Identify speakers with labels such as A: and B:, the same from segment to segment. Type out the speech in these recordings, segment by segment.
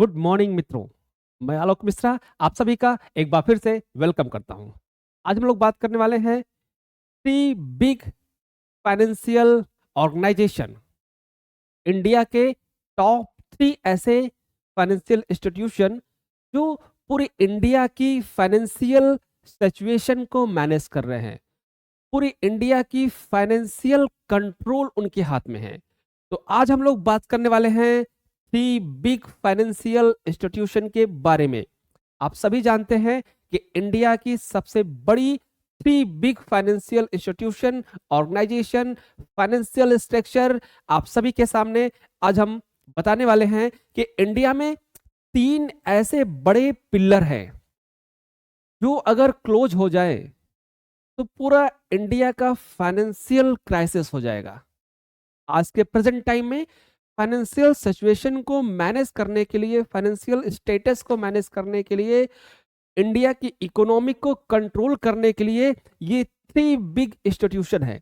A: Good morning मित्रों। मैं आलोक मिश्रा आप सभी का एक बार फिर से वेलकम करता हूं। आज हम लोग बात करने वाले हैं three big financial organisation, India के टॉप थ्री ऐसे फाइनेंशियल इंस्टीट्यूशन जो पूरी इंडिया की फाइनेंशियल सिचुएशन को मैनेज कर रहे हैं। पूरी इंडिया की फाइनेंशियल कंट्रोल उनके हाथ में है। तो आज हम लोग बात करने वाले हैं थ्री बिग फाइनेंशियल इंस्टीट्यूशन के बारे में। आप सभी जानते हैं कि इंडिया की सबसे बड़ी three big financial institution, organisation, financial structure आप सभी के सामने आज हम बताने वाले हैं कि इंडिया में तीन ऐसे बड़े पिलर हैं जो अगर क्लोज हो जाए तो पूरा इंडिया का फाइनेंशियल क्राइसिस हो जाएगा। आज के प्रेजेंट टाइम में फाइनेंशियल सिचुएशन को मैनेज करने के लिए, फाइनेंशियल स्टेटस को मैनेज करने के लिए, इंडिया की इकोनॉमिक को कंट्रोल करने के लिए ये थ्री बिग इंस्टीट्यूशन है।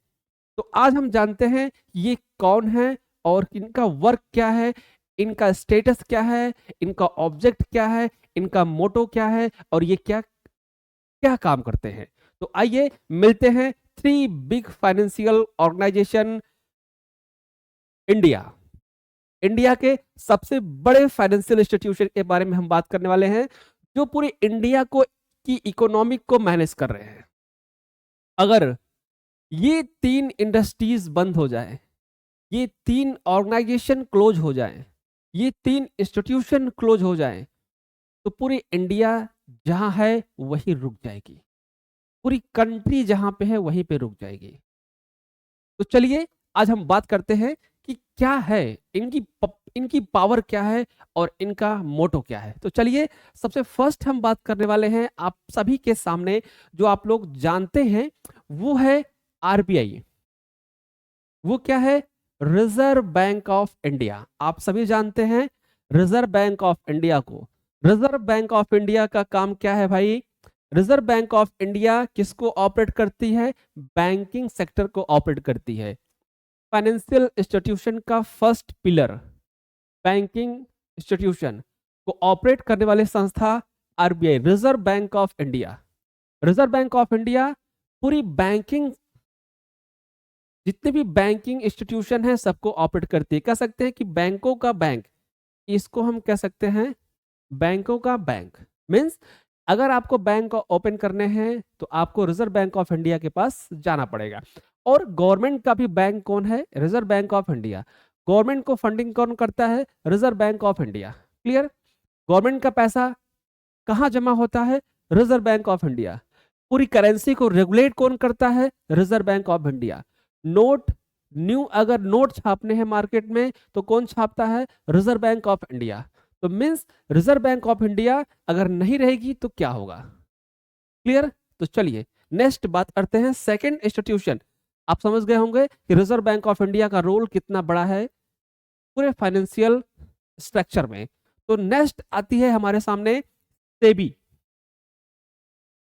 A: तो आज हम जानते हैं ये कौन है और इनका वर्क क्या है, इनका स्टेटस क्या है, इनका ऑब्जेक्ट क्या है, इनका मोटो क्या है और ये क्या क्या काम करते हैं। तो आइए मिलते हैं three big financial organisation India. India के सबसे बड़े फाइनेंशियल इंस्टीट्यूशन के बारे में हम बात करने वाले हैं जो पूरी इंडिया को की इकोनॉमिक को मैनेज कर रहे हैं। अगर ये तीन इंडस्ट्रीज बंद हो जाए, ये तीन ऑर्गेनाइजेशन क्लोज हो जाए, ये तीन इंस्टीट्यूशन क्लोज हो जाए तो पूरी इंडिया जहां है वहीं रुक जाएगी। पूरी कंट्री जहां पे है वहीं पे रुक जाएगी। तो चलिए आज हम बात करते हैं कि क्या है इनकी पावर क्या है और इनका मोटो क्या है। तो चलिए सबसे फर्स्ट हम बात करने वाले हैं आप सभी के सामने, जो आप लोग जानते हैं, वो है आरबीआई। वो क्या है? Reserve Bank of India. आप सभी जानते हैं रिजर्व बैंक ऑफ इंडिया को। रिजर्व बैंक ऑफ इंडिया का काम क्या है भाई? रिजर्व बैंक ऑफ इंडिया किसको ऑपरेट करती है? बैंकिंग सेक्टर को ऑपरेट करती है। फाइनेंशियल इंस्टीट्यूशन का फर्स्ट पिलर, बैंकिंग इंस्टीट्यूशन को ऑपरेट करने वाले संस्था RBI, reserve Bank of India. Reserve Bank of India पूरी बैंकिंग, जितने भी बैंकिंग इंस्टीट्यूशन है सबको ऑपरेट करती है। कह सकते हैं कि बैंकों का बैंक, इसको हम कह सकते हैं बैंकों का बैंक। मीन्स अगर आपको बैंक ओपन करने हैं तो आपको रिजर्व बैंक ऑफ इंडिया के पास जाना पड़ेगा। और गवर्नमेंट का भी बैंक कौन है? Reserve Bank of India. Government को फंडिंग कौन करता है? Reserve Bank of India. Clear? Government का पैसा कहां जमा होता है? Reserve Bank of India. पूरी करेंसी को रेगुलेट कौन करता है? Reserve Bank of India. Note, new अगर नोट छापने हैं मार्केट में तो कौन छापता है? Reserve Bank of India. तो means Reserve Bank of India अगर नहीं रहेगी तो क्या होगा? क्लियर? तो चलिए नेक्स्ट बात करते हैं सेकंड इंस्टीट्यूशन। आप समझ गए होंगे कि रिजर्व बैंक ऑफ इंडिया का रोल कितना बड़ा है पूरे फाइनेंशियल स्ट्रक्चर में। तो नेक्स्ट आती है हमारे सामने सेबी।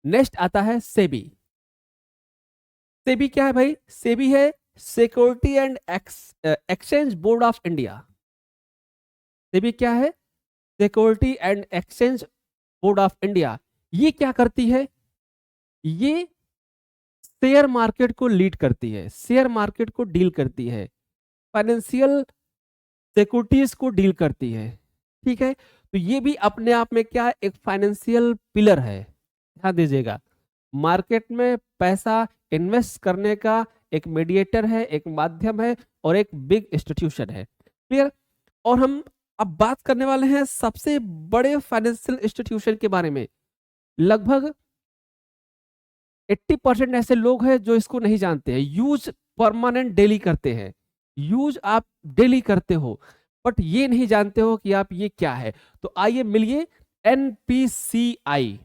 A: नेक्स्ट आता है सेबी। सेबी क्या है भाई? सेबी है security and exchange board of India. SEBI क्या है? Security and exchange board of India. ये क्या करती है? ये शेयर मार्केट को लीड करती है, शेयर मार्केट को डील करती है, फाइनेंशियल सिक्योरिटीज को डील करती है। ठीक है, तो ये भी अपने आप में क्या, एक फाइनेंशियल पिलर है। ध्यान दीजिएगा, मार्केट में पैसा इन्वेस्ट करने का एक मीडिएटर है, एक माध्यम है और एक बिग इंस्टीट्यूशन है। क्लियर? और हम अब बात करने वाले हैं सबसे बड़े फाइनेंशियल इंस्टीट्यूशन के बारे में। लगभग 80% ऐसे लोग हैं जो इसको नहीं जानते हैं। यूज परमानेंट डेली करते हैं, यूज आप डेली करते हो, बट ये नहीं जानते हो कि आप ये क्या है। तो आइए मिलिए एनपीसीआई।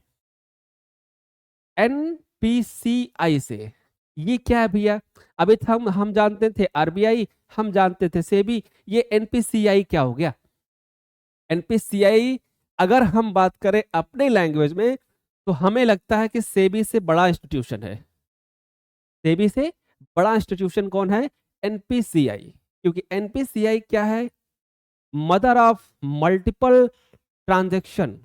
A: एनपीसीआई से ये क्या है भैया? अभी हम जानते थे आरबीआई, हम जानते थे सेबी, ये एनपीसीआई क्या हो गया? एनपीसीआई अगर हम बात करें अपने लैंग्वेज में तो हमें लगता है कि सेबी से बड़ा इंस्टीट्यूशन है। सेबी से बड़ा इंस्टीट्यूशन कौन है? एनपीसीआई। क्योंकि एनपीसीआई क्या है? Mother of multiple transaction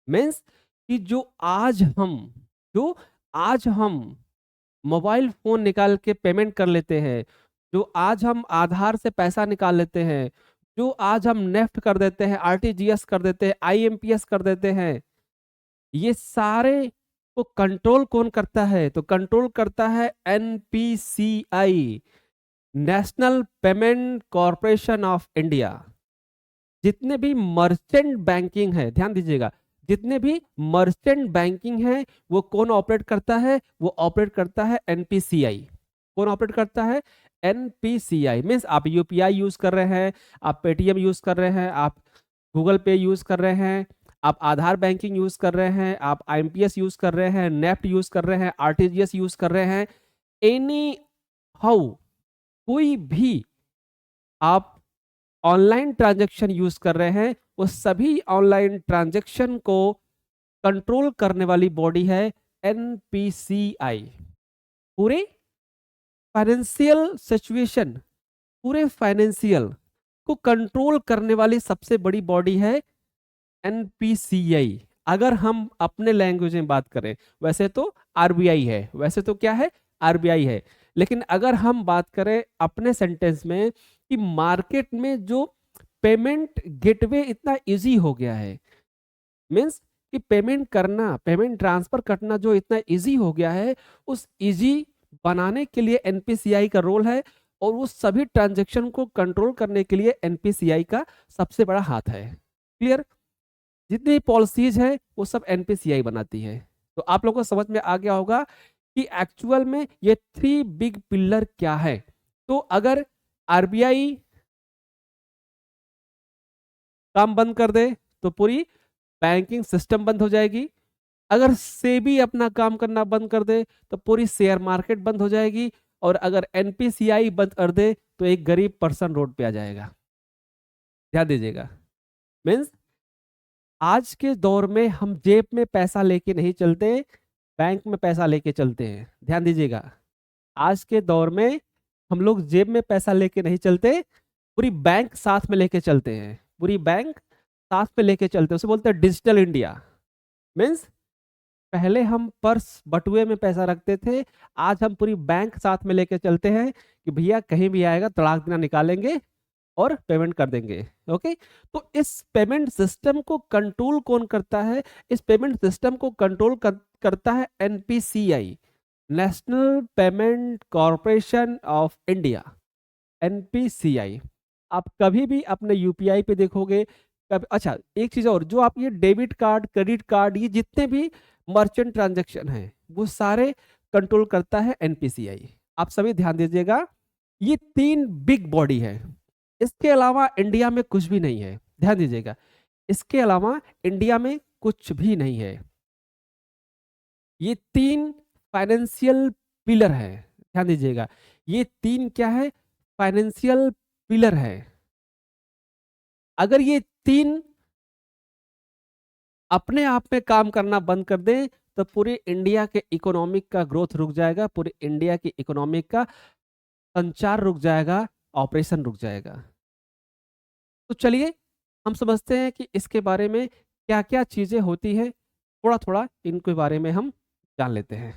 A: means कि जो आज हम मोबाइल फोन निकाल के पेमेंट कर लेते हैं, जो आज हम आधार से पैसा निकाल लेते हैं, जो आज हम नेफ्ट कर देते हैं, आरटीजीएस कर देते हैं, आईएमपीएस कर देते हैं, ये सारे को कंट्रोल कौन करता है? तो कंट्रोल करता है NPCI, national payment corporation of India. जितने भी मर्चेंट बैंकिंग है, ध्यान दीजिएगा, जितने भी मर्चेंट बैंकिंग है वो कौन ऑपरेट करता है? वो ऑपरेट करता है एनपीसीआई। कौन ऑपरेट करता है? एनपीसीआई। मीन्स आप यूपीआई यूज कर रहे हैं, आप पेटीएम यूज कर रहे हैं, आप गूगल पे यूज कर रहे हैं, आप आधार बैंकिंग यूज कर रहे हैं, आप आईएमपीएस यूज कर रहे हैं, नेफ्ट यूज कर रहे हैं, आरटीजीएस यूज कर रहे हैं, एनी हाउ कोई भी आप ऑनलाइन ट्रांजैक्शन यूज कर रहे हैं, वो सभी ऑनलाइन ट्रांजैक्शन को कंट्रोल करने वाली बॉडी है एनपीसीआई। पूरे फाइनेंशियल सिचुएशन, पूरे फाइनेंशियल को कंट्रोल करने वाली सबसे बड़ी बॉडी है एनपीसीआई। अगर हम अपने लैंग्वेज में बात करें, वैसे तो आरबीआई है, वैसे तो क्या है? आरबीआई है। लेकिन अगर हम बात करें अपने सेंटेंस में कि मार्केट में जो पेमेंट गेटवे इतना इजी हो गया है, मीन्स कि पेमेंट करना, पेमेंट ट्रांसफर करना जो इतना इजी हो गया है, उस इजी बनाने के लिए एनपीसीआई का रोल है, और उस सभी ट्रांजैक्शन को कंट्रोल करने के लिए एनपीसीआई का सबसे बड़ा हाथ है। क्लियर? जितनी पॉलिसीज है वो सब एनपीसीआई बनाती है। तो आप लोगों को समझ में आ गया होगा कि एक्चुअल में ये 3 बिग पिलर क्या है। तो अगर आरबीआई काम बंद कर दे तो पूरी बैंकिंग सिस्टम बंद हो जाएगी। अगर सेबी अपना काम करना बंद कर दे तो पूरी शेयर मार्केट बंद हो जाएगी। और अगर एनपीसीआई बंद कर दे तो एक गरीब पर्सन रोड पे आ जाएगा। ध्यान दीजिएगा। मीन्स आज के दौर में हम जेब में पैसा लेके नहीं चलते, बैंक में पैसा लेके चलते हैं। ध्यान दीजिएगा, आज के दौर में हम लोग जेब में पैसा लेके नहीं चलते, पूरी बैंक साथ में लेके चलते हैं। पूरी बैंक साथ में लेके चलते हैं, उसे बोलते हैं डिजिटल इंडिया। मीन्स पहले हम पर्स बटुए में पैसा रखते थे, आज हम पूरी बैंक साथ में लेके चलते हैं कि भैया कहीं भी आएगा तड़ाक देना निकालेंगे और पेमेंट कर देंगे। ओके, तो इस पेमेंट सिस्टम को कंट्रोल कौन करता है? इस पेमेंट सिस्टम को कंट्रोल करता है NPCI, national payment corporation of India, NPCI. आप कभी भी अपने यूपीआई पे देखोगे, अच्छा एक चीज और, जो आप ये डेबिट कार्ड, क्रेडिट कार्ड, ये जितने भी मर्चेंट ट्रांजैक्शन है वो सारे कंट्रोल करता है एनपीसीआई। आप सभी ध्यान दीजिएगा, ये 3 बिग बॉडी है। इसके अलावा इंडिया में कुछ भी नहीं है। ध्यान दीजिएगा, इसके अलावा इंडिया में कुछ भी नहीं है। ये 3 फाइनेंशियल पिलर है। ध्यान दीजिएगा, ये 3 क्या है? फाइनेंशियल पिलर है। अगर ये 3 अपने आप में काम करना बंद कर दें तो पूरे इंडिया के इकोनॉमिक का ग्रोथ रुक जाएगा, पूरे इंडिया की इकोनॉमिक का संचार रुक जाएगा, ऑपरेशन रुक जाएगा। तो चलिए हम समझते हैं कि इसके बारे में क्या क्या चीजें होती हैं, थोड़ा थोड़ा इनके बारे में हम जान लेते हैं।